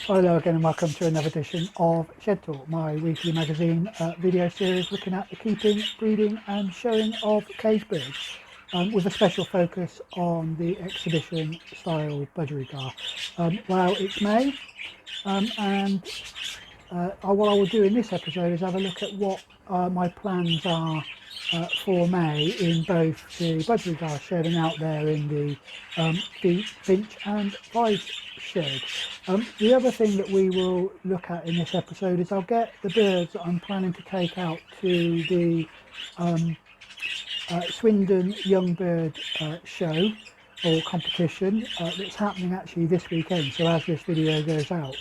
Hello again and welcome to another edition of Shed Talk, my weekly magazine video series looking at the keeping, breeding and showing of cage birds, with a special focus on the exhibition style budgerigar. Well, it's May, and what I will do in this episode is have a look at what my plans are for May in both the budgerigar shed and out there in the Finch and Fife Shed. The other thing that we will look at in this episode is I'll get the birds that I'm planning to take out to the Swindon Young Bird show or competition that's happening actually this weekend, so as this video goes out.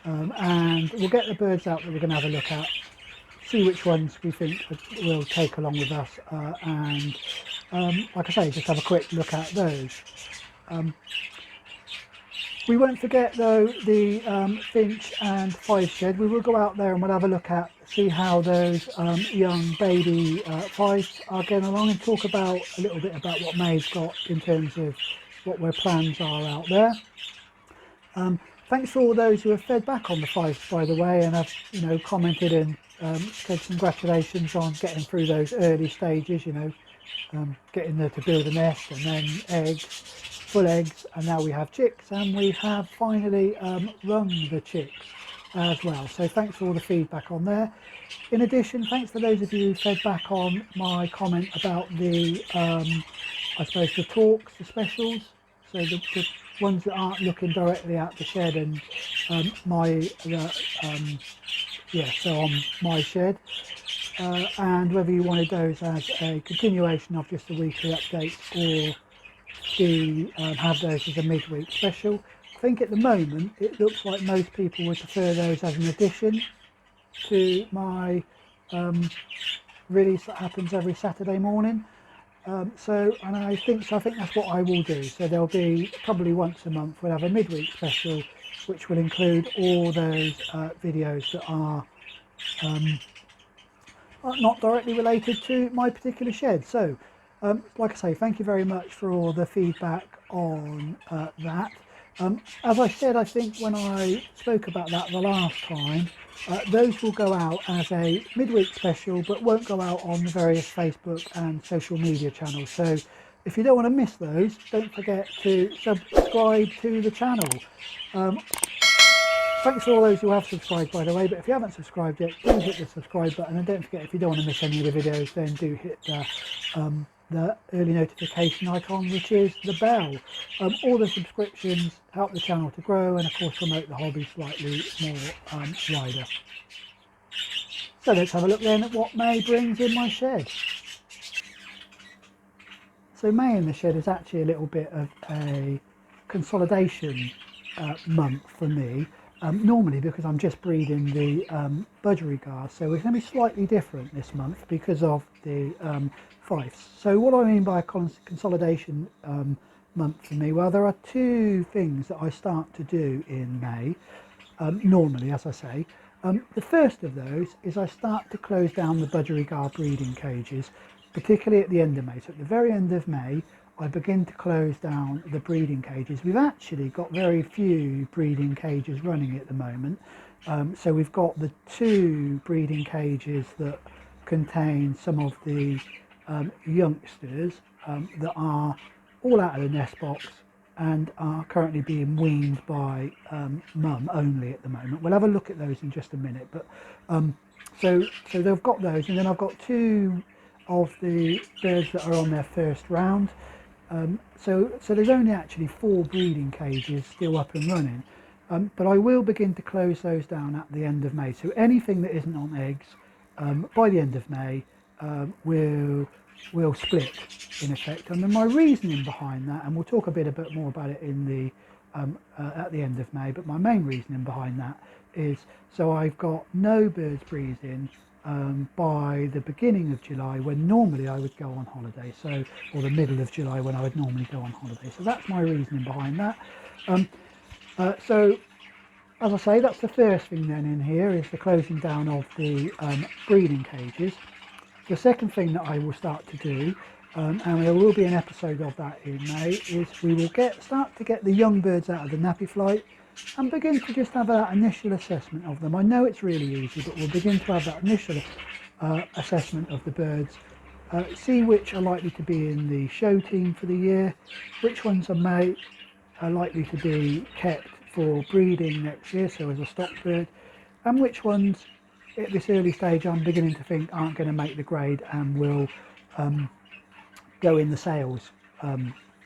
And we'll get the birds out that we're going to have a look at, see which ones we think will take along with us, and like I say, just have a quick look at those. We won't forget though the Finch and Fife Shed. We will go out there and we'll have a look at, see how those young baby Fifes are getting along, and talk about a little bit about what May's got in terms of what their plans are out there. Thanks for all those who have fed back on the Fifes, by the way, and have commented and said congratulations on getting through those early stages, getting there to build a nest and then eggs, full eggs, and now we have chicks, and we have finally rung the chicks as well. So thanks for all the feedback on there. In addition, thanks for those of you who fed back on my comment about the I suppose the talks, the specials, so the ones that aren't looking directly at the shed and on my shed, and whether you wanted those as a continuation of just the weekly updates, or have those as a midweek special. I think at the moment it looks like most people would prefer those as an addition to my release that happens every Saturday morning. I think that's what I will do. So there'll be probably once a month we'll have a midweek special, which will include all those videos that are not directly related to my particular shed. So like I say, thank you very much for all the feedback on that. As I said, I think when I spoke about that the last time, those will go out as a midweek special, but won't go out on the various Facebook and social media channels. So if you don't want to miss those, don't forget to subscribe to the channel. Thanks for all those who have subscribed, by the way, but if you haven't subscribed yet, do hit the subscribe button, and don't forget, if you don't want to miss any of the videos, then do hit the early notification icon, which is the bell. All the subscriptions help the channel to grow and of course promote the hobby slightly more wider. So let's have a look then at what May brings in my shed. So May in the shed is actually a little bit of a consolidation month for me. Normally, because I'm just breeding the budgerigar, so it's going to be slightly different this month because of the Fifes. So what I mean by a consolidation month for me, well, there are two things that I start to do in May, normally, as I say. The first of those is I start to close down the budgerigar breeding cages, particularly at the end of May. So at the very end of May, I begin to close down the breeding cages. We've actually got very few breeding cages running at the moment. So we've got the two breeding cages that contain some of the youngsters that are all out of the nest box and are currently being weaned by mum only at the moment. We'll have a look at those in just a minute. But so they've got those, and then I've got two of the birds that are on their first round. So there's only actually 4 breeding cages still up and running, but I will begin to close those down at the end of May. So anything that isn't on eggs by the end of May will split in effect. And then my reasoning behind that, and we'll talk a bit more about it in the at the end of May, but my main reasoning behind that is so I've got no birds breeding by the beginning of July, when normally I would go on holiday, so, or the middle of July when I would normally go on holiday. So that's my reasoning behind that. So as I say, that's the first thing then in here, is the closing down of the breeding cages. The second thing that I will start to do and there will be an episode of that in May, is we will start to get the young birds out of the nappy flight and begin to just have that initial assessment of them. I know it's really easy, but we'll begin to have that initial assessment of the birds, see which are likely to be in the show team for the year, which ones are likely to be kept for breeding next year, so as a stock bird, and which ones at this early stage I'm beginning to think aren't going to make the grade and will go in the sales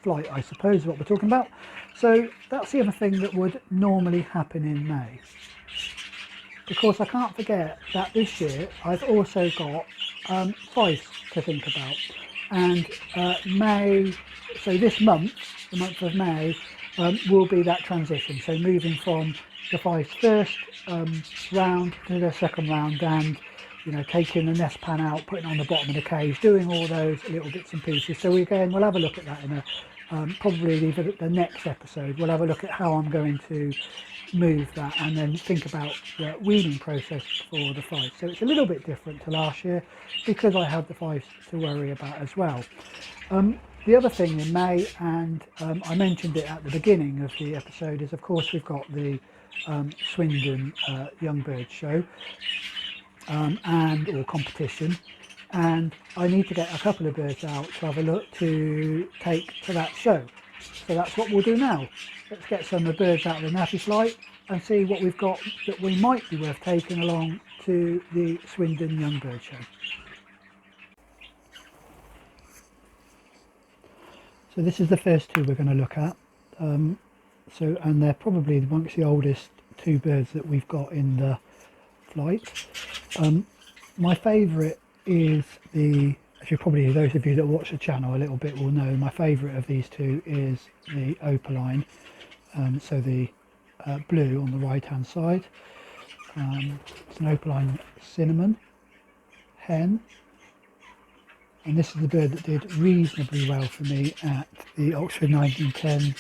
flight, I suppose is what we're talking about. So that's the other thing that would normally happen in May. Of course, I can't forget that this year I've also got Fifes to think about, and May, so this month, the month of May, will be that transition, so moving from the Fifes first round to the second round, and taking the nest pan out, putting it on the bottom of the cage, doing all those little bits and pieces. So we'll have a look at that in probably the next episode. We'll have a look at how I'm going to move that, and then think about the weaning process for the Fifes. So it's a little bit different to last year because I had the Fifes to worry about as well. The other thing in May, and I mentioned it at the beginning of the episode, is of course we've got the Swindon Young Bird Show or competition, and I need to get a couple of birds out to have a look to take to that show. So that's what we'll do now. Let's get some of the birds out of the nappy flight and see what we've got that we might be worth taking along to the Swindon Young Bird Show. So this is the first two we're going to look at. And they're probably amongst the oldest two birds that we've got in the flight. My favourite is as you probably, those of you that watch the channel a little bit will know, my favourite of these two is the opaline. So the blue on the right hand side. It's an opaline cinnamon hen. And this is the bird that did reasonably well for me at the Oxford 1910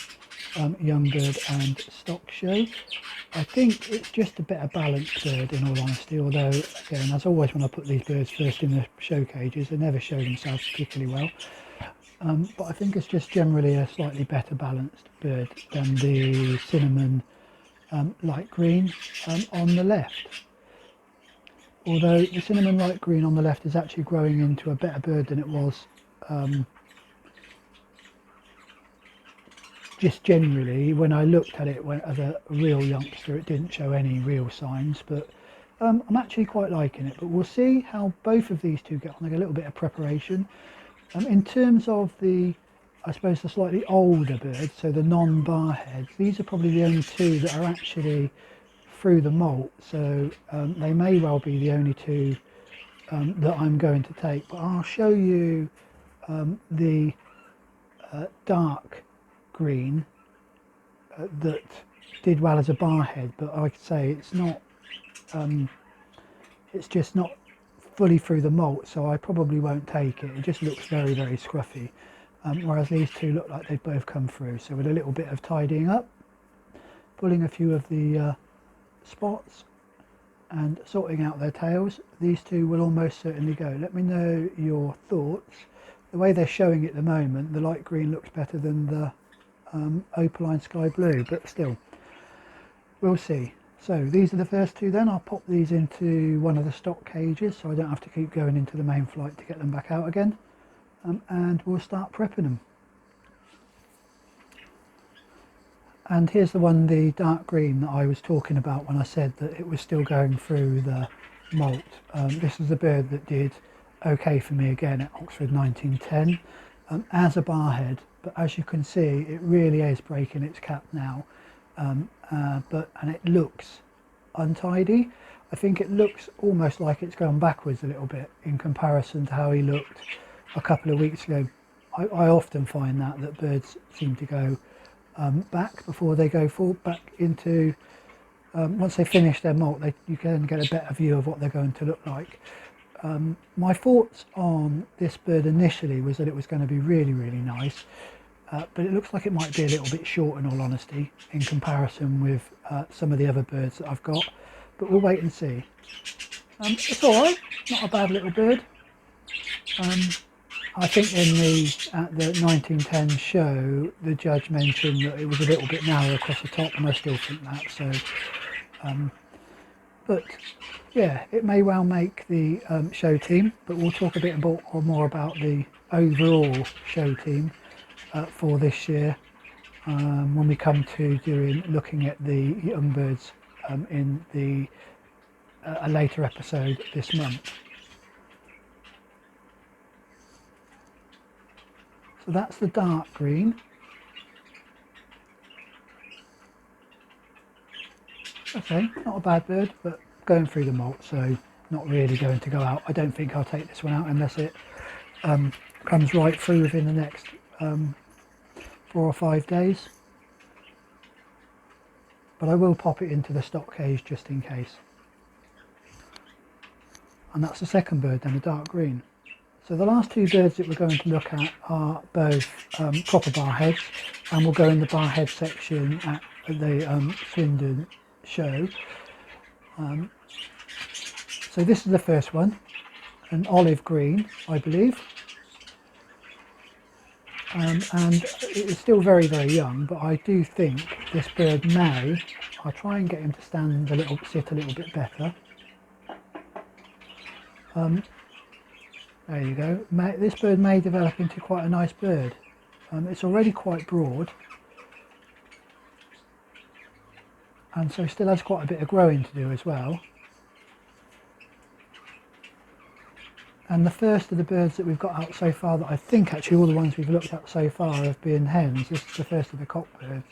Young Bird and Stock Show. I think it's just a better balanced bird, in all honesty, although again, as always when I put these birds first in the show cages, they never show themselves particularly well. But I think it's just generally a slightly better balanced bird than the cinnamon light green on the left. Although the cinnamon light green on the left is actually growing into a better bird than it was just generally. When I looked at it as a real youngster, it didn't show any real signs, but I'm actually quite liking it. But we'll see how both of these two get on. They get a little bit of preparation. In terms of I suppose the slightly older birds, so the non-bar heads, these are probably the only two that are actually through the molt, so they may well be the only two that I'm going to take. But I'll show you the dark green that did well as a bar head, but like I say, it's not it's just not fully through the molt, so I probably won't take it. It just looks very, very scruffy, whereas these two look like they've both come through. So with a little bit of tidying up, pulling a few of the spots and sorting out their tails, these two will almost certainly go. Let me know your thoughts. The way they're showing it at the moment, the light green looks better than the opaline sky blue, but still, we'll see. So these are the first two then. I'll pop these into one of the stock cages so I don't have to keep going into the main flight to get them back out again, and we'll start prepping them. And here's the one, the dark green, that I was talking about when I said that it was still going through the molt. This is a bird that did okay for me again at Oxford 1910 as a bar head, but as you can see, it really is breaking its cap now. And it looks untidy. I think it looks almost like it's gone backwards a little bit in comparison to how he looked a couple of weeks ago. I often find that birds seem to go back before they go forward, back into once they finish their molt, you can get a better view of what they're going to look like. My thoughts on this bird initially was that it was going to be really, really nice, but it looks like it might be a little bit short, in all honesty, in comparison with some of the other birds that I've got, but we'll wait and see. It's alright, not a bad little bird. I think in at the 1910 show, the judge mentioned that it was a little bit narrow across the top, and I still think that. So, but yeah, it may well make the show team. But we'll talk a bit more about the overall show team for this year when we come to looking at the young birds in a later episode this month. So that's the dark green. Okay, not a bad bird, but going through the molt, so not really going to go out. I don't think I'll take this one out unless it comes right through within the next 4 or 5 days. But I will pop it into the stock cage just in case. And that's the second bird then, the dark green. So the last two birds that we're going to look at are both proper barheads, and we'll go in the barhead section at the Swindon show. So this is the first one, an olive green, I believe. And it is still very, very young, but I do think this bird may, I'll try and get him to sit a little bit better. There you go. This bird may develop into quite a nice bird. It's already quite broad, and so still has quite a bit of growing to do as well. And the first of the birds that we've got out so far, that I think actually all the ones we've looked at so far have been hens. This is the first of the cock birds.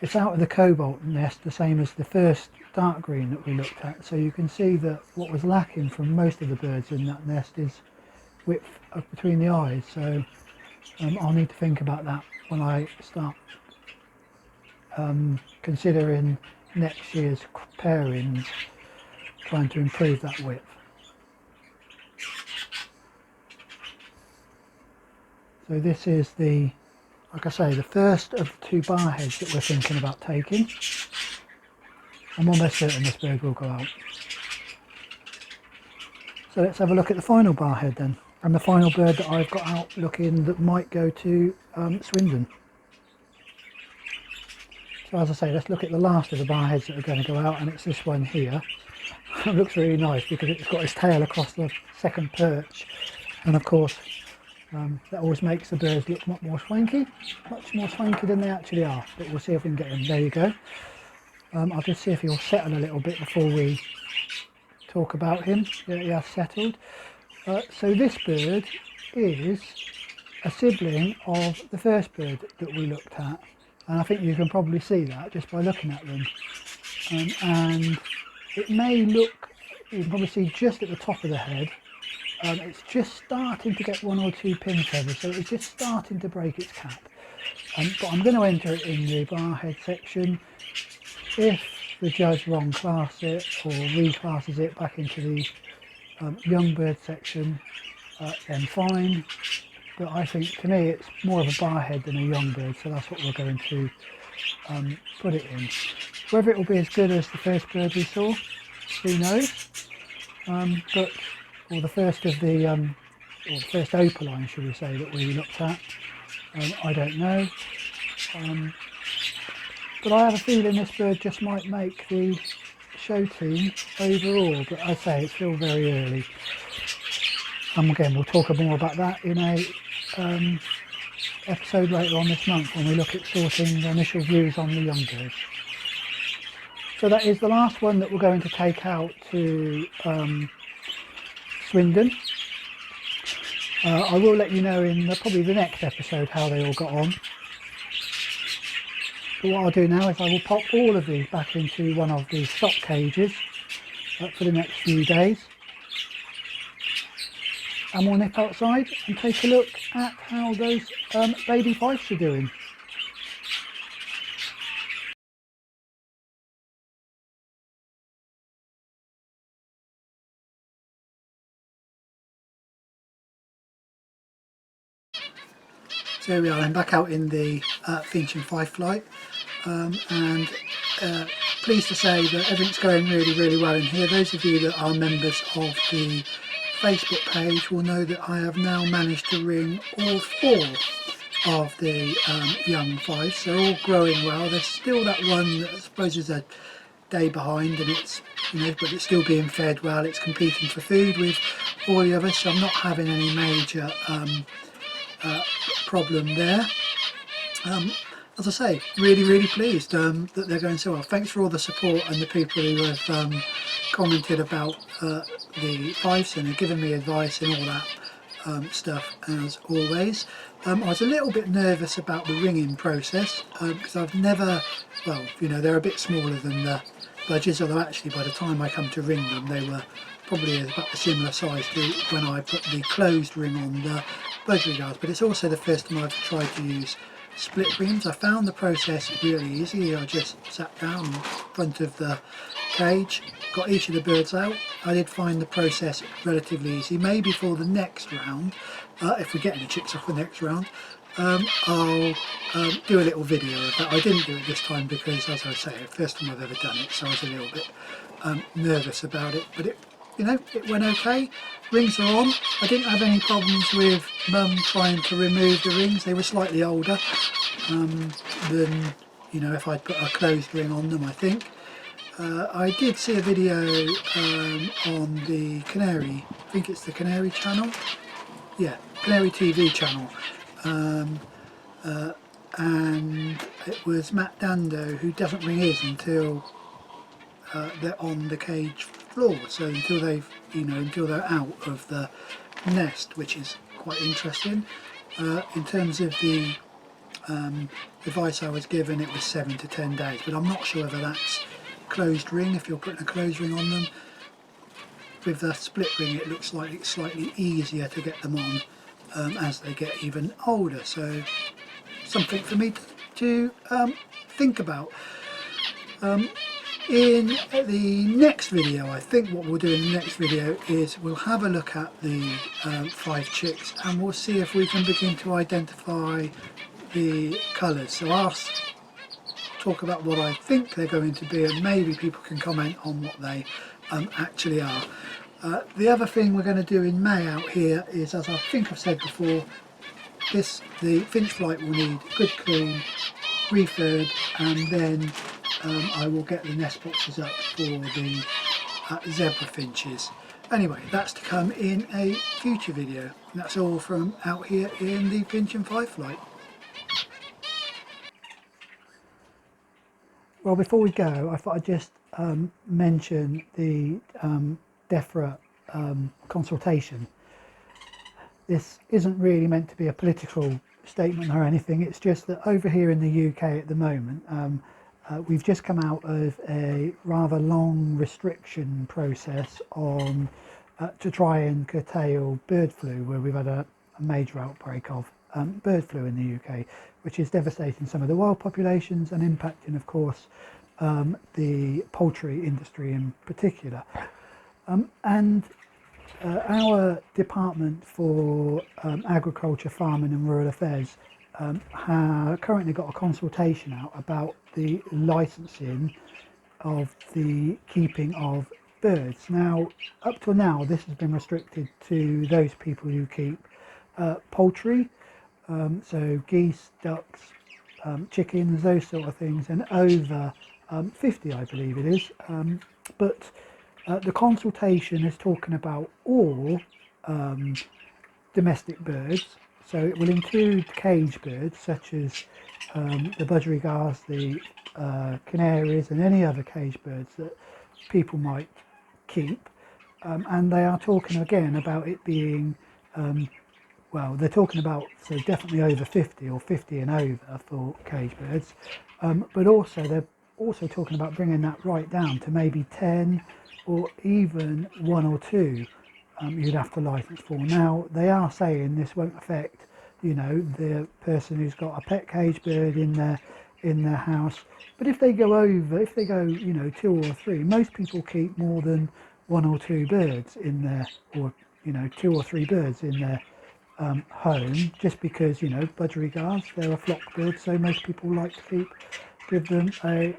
It's out of the cobalt nest, the same as the first dark green that we looked at. So you can see that what was lacking from most of the birds in that nest is width between the eyes. So I'll need to think about that when I start considering next year's pairings, trying to improve that width. So this is like I say, the first of the two barheads that we're thinking about taking. I'm almost certain this bird will go out. So let's have a look at the final barhead then, and the final bird that I've got out looking that might go to Swindon. So as I say, let's look at the last of the barheads that are going to go out, and it's this one here. It looks really nice because it's got its tail across the second perch, and of course that always makes the birds look much more swanky than they actually are. But we'll see if we can get him. There you go. I'll just see if he'll settle a little bit before we talk about him. Yeah, he has settled. So this bird is a sibling of the first bird that we looked at, and I think you can probably see that just by looking at them. And it may look, you can probably see just at the top of the head, it's just starting to get 1 or 2 pin feathers, so it's just starting to break its cap. But I'm going to enter it in the barhead section. If the judge wrong class it or reclasses it back into the young bird section, then fine. But I think, to me, it's more of a barhead than a young bird, so that's what we're going to put it in. Whether it will be as good as the first bird we saw, who knows? Or the first of the, or the first opaline, should we say, that we looked at. I don't know. But I have a feeling this bird just might make the show team overall. But I say it's still very early. Again, we'll talk more about that in a episode later on this month when we look at sorting the initial views on the young birds. So that is the last one that we're going to take out to Swindon. I will let you know in probably the next episode how they all got on. But what I'll do now is I will pop all of these back into one of the stock cages for the next few days. And we'll nip outside and take a look at how those baby fifes are doing. So here we are, I'm back out in the Finch and Fife flight, and pleased to say that everything's going really, really well in here. Those of you that are members of the Facebook page will know that I have now managed to ring all 4 of the young Fifes. They're all growing well. There's still that one that I suppose is a day behind, and it's, you know, but it's still being fed well. It's competing for food with all the others, so I'm not having any major problem there. As I say, really pleased that they're going so well. Thanks for all the support and the people who have commented about the Fifes and have given me advice and all that stuff, as always. I was a little bit nervous about the ringing process because I've never, well, you know, they're a bit smaller than the budgies, although actually by the time I come to ring them they were probably about the similar size to when I put the closed ring on the budgerigars. But it's also the first time I've tried to use split rings. I found the process really easy. I just sat down in front of the cage, got each of the birds out. I did find the process relatively easy. Maybe for the next round, if we get any chicks off the next round, I'll do a little video of that. I didn't do it this time because, as I say, first time I've ever done it, so I was a little bit nervous about it, but it, you know, it went okay. Rings are on. I didn't have any problems with Mum trying to remove the rings. They were slightly older than, you know, if I'd put a closed ring on them, I think. I did see a video on the Canary, I think it's the Canary channel, yeah, Canary TV channel, and it was Matt Dando who doesn't ring his until they're on the cage floor, so until they've, you know, until they're out of the nest, which is quite interesting. In terms of the advice I was given, it was 7 to 10 days, but I'm not sure whether that's closed ring. If you're putting a closed ring on them, with the split ring it looks like it's slightly easier to get them on as they get even older, so something for me to think about. In the next video, I think what we'll do in the next video is we'll have a look at the Fife Chicks and we'll see if we can begin to identify the colours. So I'll talk about what I think they're going to be, and maybe people can comment on what they actually are. The other thing we're going to do in May out here is, as I think I've said before, the finch flight will need good clean, refurred, and then I will get the nest boxes up for the zebra finches. Anyway, that's to come in a future video. And that's all from out here in the Finch and Fife flight. Well, before we go, I thought I'd just mention the Defra consultation. This isn't really meant to be a political statement or anything, it's just that over here in the UK at the moment, we've just come out of a rather long restriction process on to try and curtail bird flu, where we've had a major outbreak of bird flu in the UK, which is devastating some of the wild populations and impacting, of course, the poultry industry in particular. And our Department for Agriculture, Farming and Rural Affairs have currently got a consultation out about the licensing of the keeping of birds. Now, up till now, this has been restricted to those people who keep poultry, so geese, ducks, chickens, those sort of things, and over 50, I believe it is. But the consultation is talking about all domestic birds, so it will include cage birds such as the budgerigars, the canaries and any other cage birds that people might keep, and they are talking again about it being well, they're talking about, so definitely over 50 or 50 and over for cage birds, but also they're also talking about bringing that right down to maybe 10 or even 1 or 2 you'd have to license for. Now, they are saying this won't affect, you know, the person who's got a pet cage bird in their house, but if they go over, if they go, you know, 2 or 3, most people keep more than 1 or 2 birds in their, or, you know, 2 or 3 birds in their home, just because, you know, budgerigars, they're a flock bird, so most people like to give them a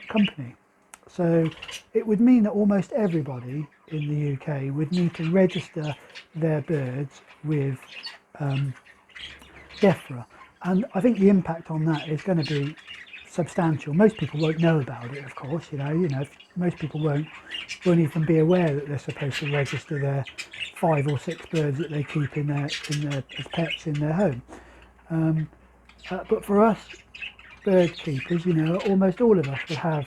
company. So it would mean that almost everybody in the UK would need to register their birds with Defra, and I think the impact on that is going to be substantial. Most people won't know about it, of course. Most people won't even be aware that they're supposed to register their 5 or 6 birds that they keep in their as pets in their home. But for us bird keepers, almost all of us will have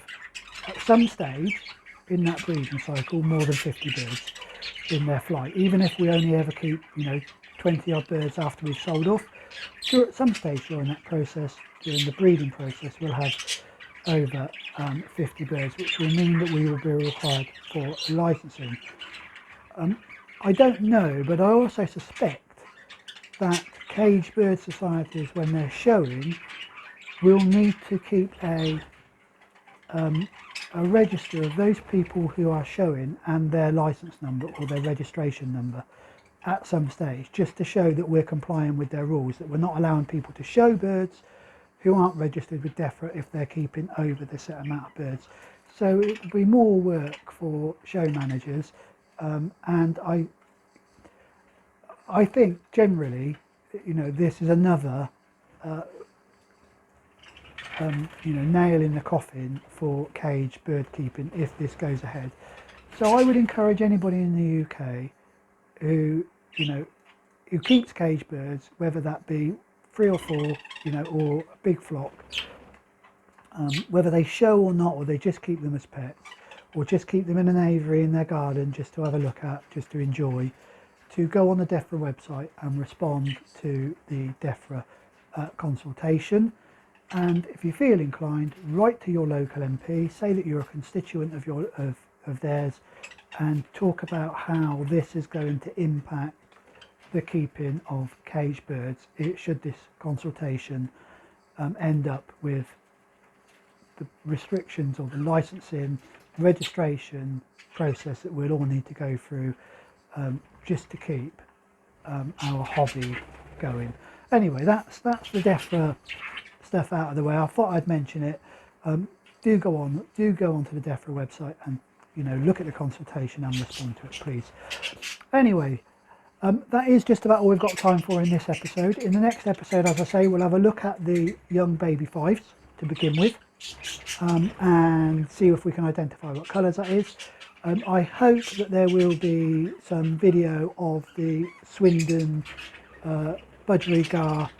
at some stage in that breeding cycle more than 50 birds in their flight. Even if we only ever keep 20 odd birds after we've sold off, sure, at some stage during that process, during the breeding process, we'll have over 50 birds, which will mean that we will be required for licensing. I don't know, but I also suspect that caged bird societies, when they're showing, will need to keep a register of those people who are showing and their license number or their registration number at some stage, just to show that we're complying with their rules, that we're not allowing people to show birds who aren't registered with Defra if they're keeping over the set amount of birds. So it will be more work for show managers, and I think generally, this is another nail in the coffin for caged bird keeping if this goes ahead. So I would encourage anybody in the UK who keeps caged birds, whether that be 3 or 4, or a big flock, whether they show or not, or they just keep them as pets, or just keep them in an aviary in their garden just to have a look at, just to enjoy, to go on the Defra website and respond to the Defra consultation. And if you feel inclined, write to your local MP, say that you're a constituent of theirs, and talk about how this is going to impact the keeping of caged birds, should this consultation end up with the restrictions or the licensing, registration process that we'll all need to go through just to keep our hobby going. Anyway, that's the Defra stuff out of the way. I thought I'd mention it. Do go on to the Defra website and look at the consultation and respond to it, please. Anyway, that is just about all we've got time for in this episode. In the next episode, as I say, we'll have a look at the young baby fives to begin with, and see if we can identify what colours that is. I hope that there will be some video of the Swindon budgerigar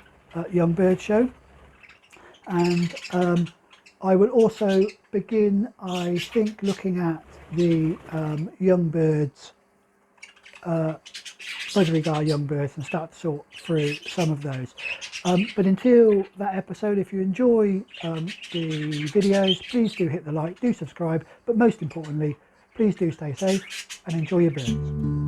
young bird show, and I will also begin, I think, looking at the young birds, budgerigar young birds, and start to sort through some of those. But until that episode, if you enjoy the videos, please do hit the like, do subscribe, but most importantly, please do stay safe and enjoy your birds.